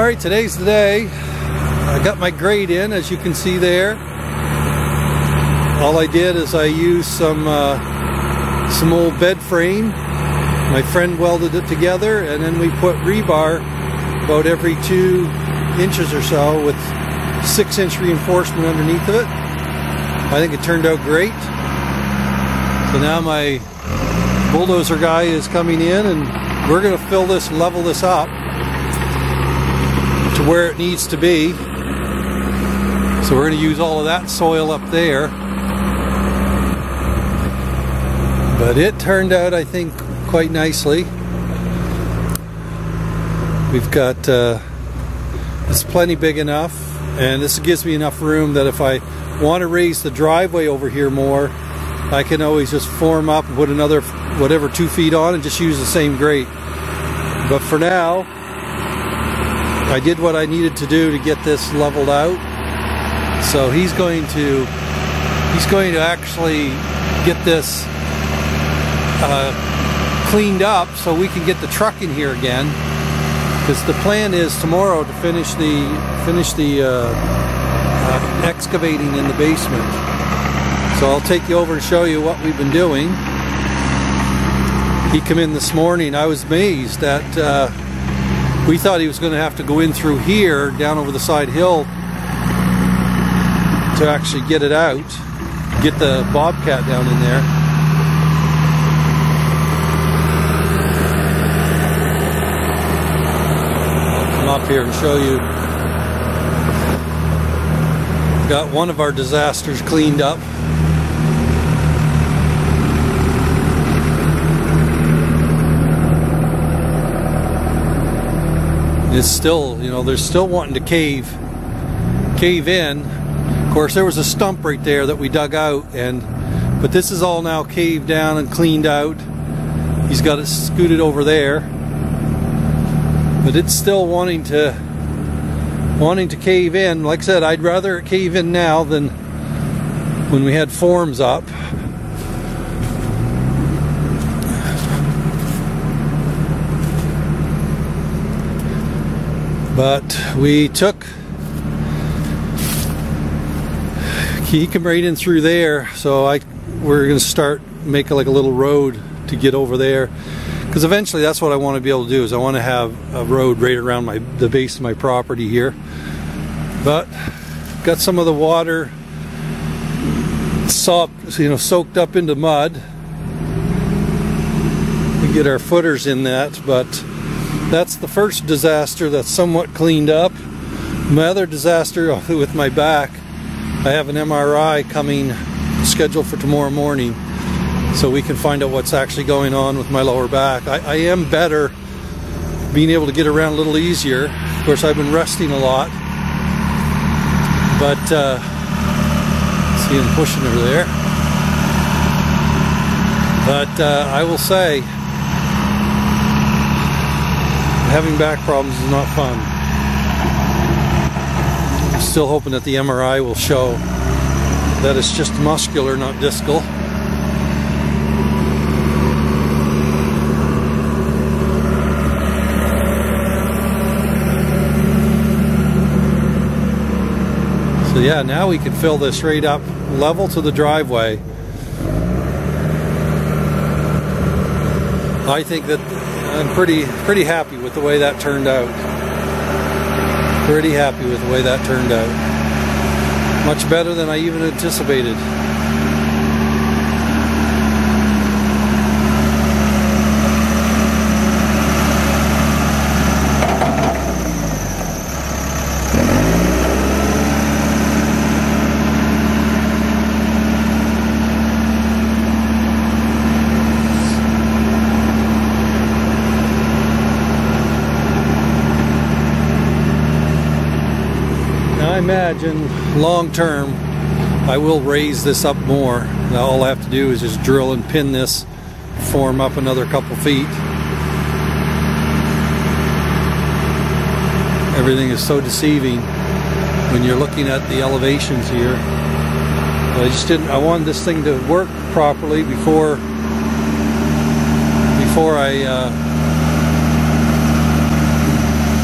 Alright, today's the day. I got my grate in, as you can see there. All I did is I used some old bed frame. My friend welded it together, and then we put rebar about every 2 inches or so with 6-inch reinforcement underneath of it. I think it turned out great. So now my bulldozer guy is coming in, and we're going to fill this, level this up to where it needs to be. So we're going to use all of that soil up there. But it turned out, I think, quite nicely. We've got it's plenty big enough, and this gives me enough room that if I want to raise the driveway over here more, I can always just form up and put another whatever 2 feet on and just use the same grate. But for now, I did what I needed to do to get this leveled out. So he's going to actually get this cleaned up so we can get the truck in here again. Because the plan is tomorrow to finish the excavating in the basement. So I'll take you over and show you what we've been doing. He came in this morning. I was amazed that we thought he was going to have to go in through here, down over the side hill, to actually get it out, get the bobcat down in there. I'll come up here and show you. Got one of our disasters cleaned up. It's still, you know, they're still wanting to cave in. Of course, there was a stump right there that we dug out, but this is all now caved down and cleaned out. He's got it scooted over there, but it's still wanting to cave in. Like I said, I'd rather it cave in now than when we had forms up. But he came right in through there, so we're going to start making like a little road to get over there, because eventually that's what I want to be able to do, is I want to have a road right around the base of my property here. But got some of the water soaked up into mud. We get our footers in that, but that's the first disaster that's somewhat cleaned up. My other disaster with my back, I have an MRI coming, scheduled for tomorrow morning, so we can find out what's actually going on with my lower back. I am better, being able to get around a little easier. Of course, I've been resting a lot, but see him pushing over there. But I will say, having back problems is not fun. I'm still hoping that the MRI will show that it's just muscular, not discal. So yeah, now we can fill this right up level to the driveway. I think that I'm pretty happy with the way that turned out. Pretty happy with the way that turned out. Much better than I even anticipated. I imagine long term I will raise this up more. Now all I have to do is just drill and pin this, form up another couple feet. Everything is so deceiving when you're looking at the elevations here. I wanted this thing to work properly before I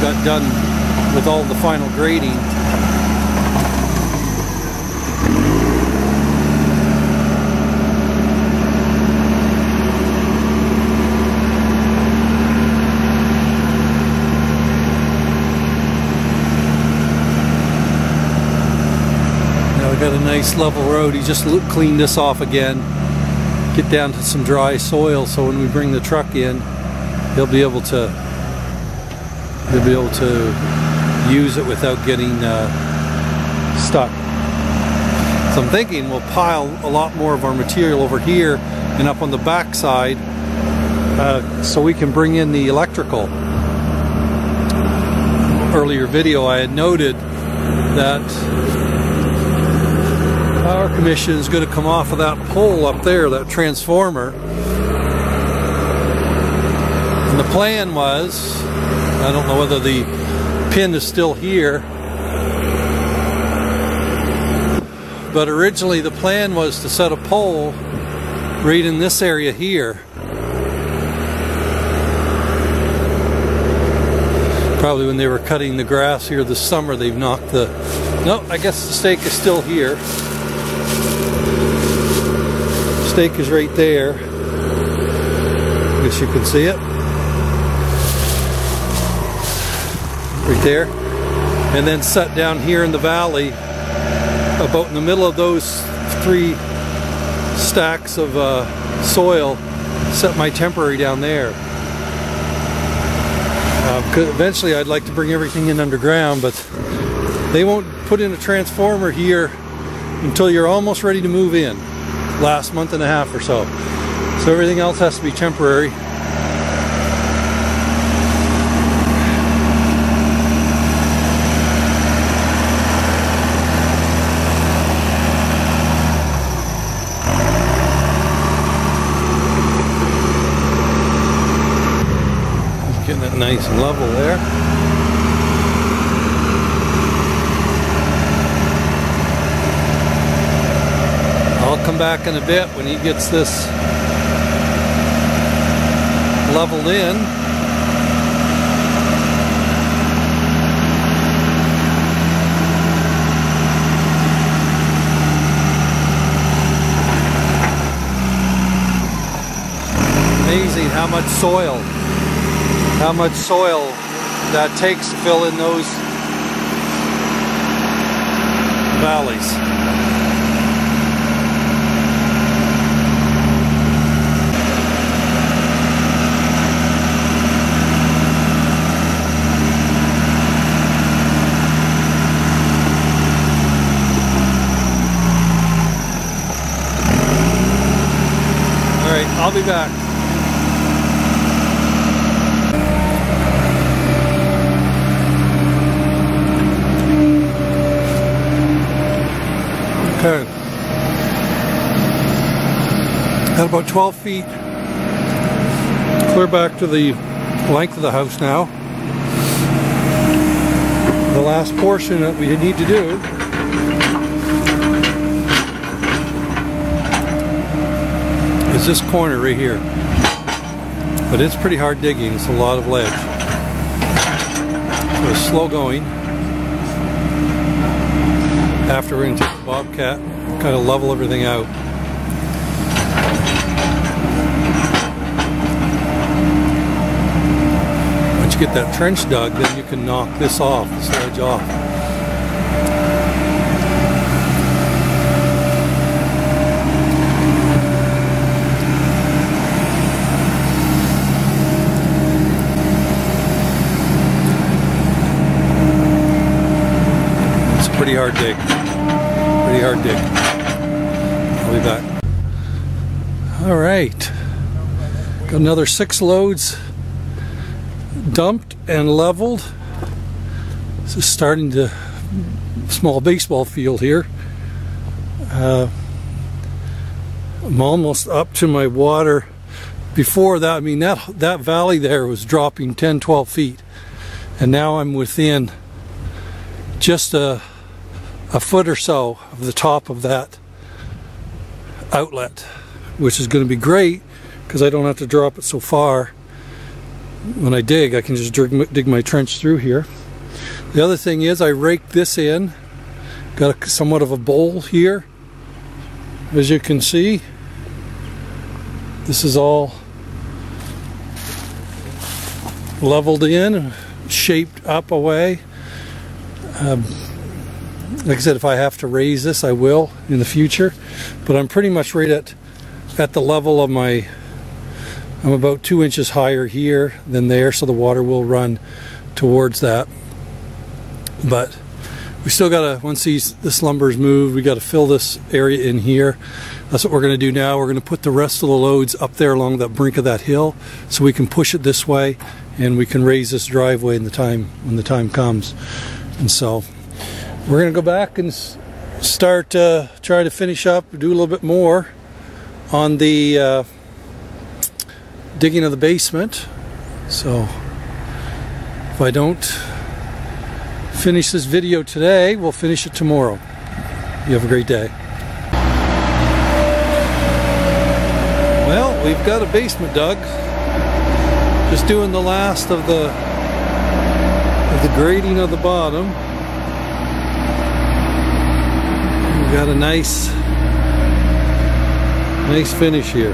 got done with all the final grading. Got a nice level road. He just cleaned this off again, get down to some dry soil, so when we bring the truck in, he'll be able to use it without getting stuck. So I'm thinking we'll pile a lot more of our material over here and up on the back side, so we can bring in the electrical. Earlier video I had noted that Power Commission is going to come off of that pole up there, that transformer. And the plan was, I don't know whether the pin is still here, but originally the plan was to set a pole right in this area here. Probably when they were cutting the grass here this summer, they've knocked the... No, I guess the stake is still here. Stake is right there. I guess you can see it. Right there. And then set down here in the valley, about in the middle of those 3 stacks of soil, set my temporary down there. Eventually I'd like to bring everything in underground, but they won't put in a transformer here until you're almost ready to move in. Last month and a half or so. So everything else has to be temporary. Just getting it nice and level there. I'll come back in a bit when he gets this leveled in. Amazing how much soil that takes to fill in those valleys. I'll be back. Okay. Got about 12 feet clear back to the length of the house now. The last portion that we need to do is this corner right here, but it's pretty hard digging. It's a lot of ledge, so it's slow going. After we're going to take the bobcat, kind of level everything out. Once you get that trench dug, then you can knock this off, this ledge off. Pretty hard dig. Pretty hard dig. I'll be back. Alright. Got another 6 loads dumped and leveled. This is starting to small baseball field here. I'm almost up to my water. Before that, I mean, that valley there was dropping 10-12 feet. And now I'm within just a foot or so of the top of that outlet, which is going to be great because I don't have to drop it so far. When I dig, I can just dig my trench through here. The other thing is I raked this in. Got somewhat of a bowl here. As you can see, this is all leveled in, shaped up away. Like I said, if I have to raise this, I will in the future. But I'm pretty much right at the level of my, I'm about 2 inches higher here than there, so the water will run towards that. But we still gotta, once this lumber is moved, we gotta fill this area in here. That's what we're gonna do now. We're gonna put the rest of the loads up there along the brink of that hill, so we can push it this way, and we can raise this driveway when the time comes. And so we're gonna go back and start try to finish up, do a little bit more on the digging of the basement. So if I don't finish this video today, we'll finish it tomorrow. You have a great day. Well, we've got a basement dug. Just doing the last of the grading of the bottom. We've got a nice finish here.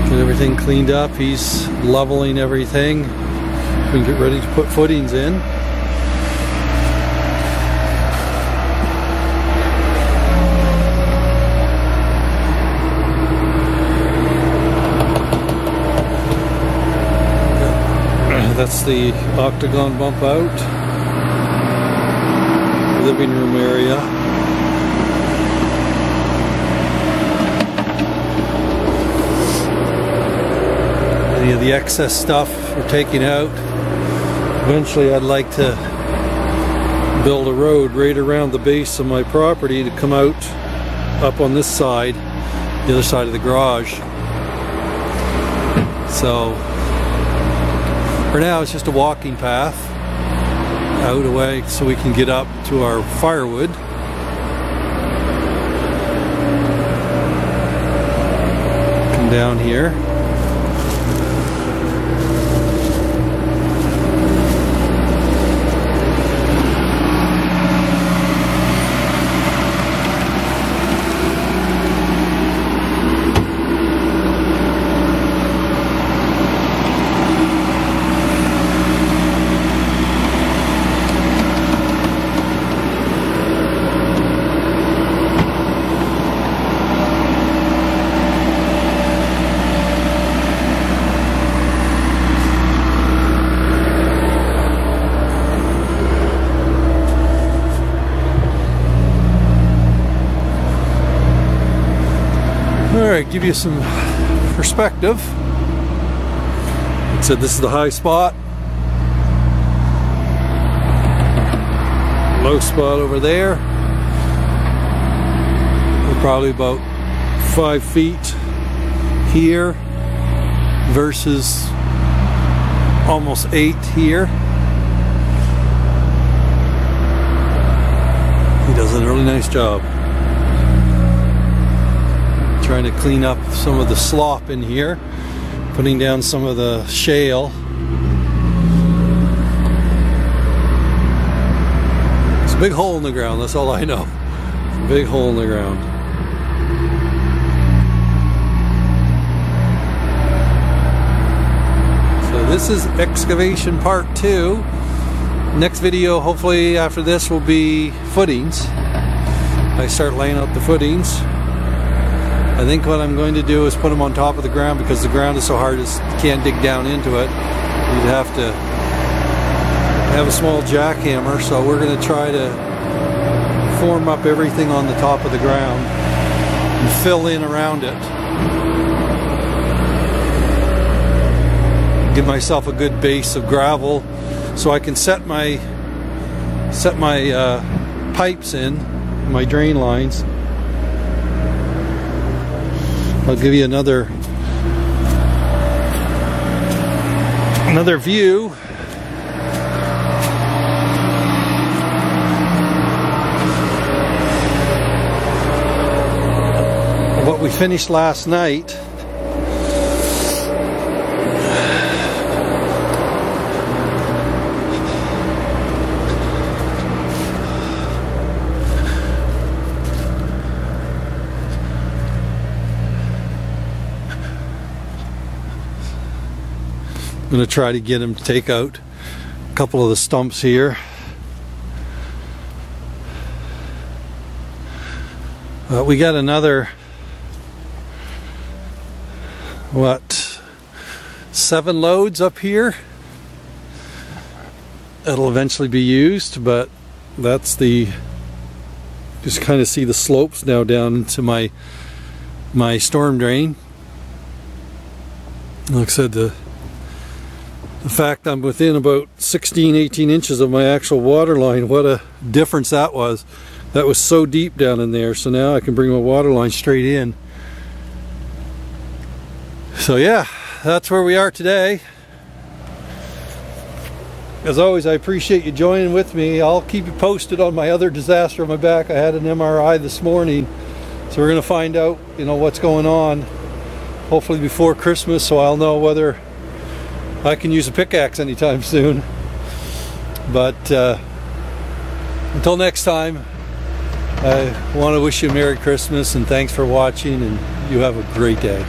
Get everything cleaned up. He's leveling everything. We can get ready to put footings in. That's the octagon bump out, living room area. Any of the excess stuff we're taking out. Eventually I'd like to build a road right around the base of my property to come out up on this side, the other side of the garage. So for now, it's just a walking path out away so we can get up to our firewood. Come down here. Alright, give you some perspective. Like I said, this is the high spot. Low spot over there. We're probably about 5 feet here versus almost 8 here. He does a really nice job. Trying to clean up some of the slop in here, putting down some of the shale. It's a big hole in the ground, that's all I know. It's a big hole in the ground. So this is excavation part 2. Next video, hopefully after this, will be footings. I start laying out the footings. I think what I'm going to do is put them on top of the ground because the ground is so hard you can't dig down into it. You'd have to have a small jackhammer, so we're going to try to form up everything on the top of the ground and fill in around it. Give myself a good base of gravel so I can set my pipes in, my drain lines. I'll give you another view. Of what we finished last night. going to try to get him to take out a couple of the stumps here. We got another, what, 7 loads up here that'll eventually be used, but that's the, just kind of see the slopes now down into my storm drain. Like I said, the fact I'm within about 16-18 inches of my actual water line, what a difference that was. That was so deep down in there, so now I can bring my water line straight in. So yeah, that's where we are today. As always, I appreciate you joining with me. I'll keep you posted on my other disaster on my back. I had an MRI this morning, so we're going to find out, you know, what's going on, hopefully before Christmas, so I'll know whether I can use a pickaxe anytime soon. But until next time, I want to wish you a Merry Christmas and thanks for watching, and you have a great day.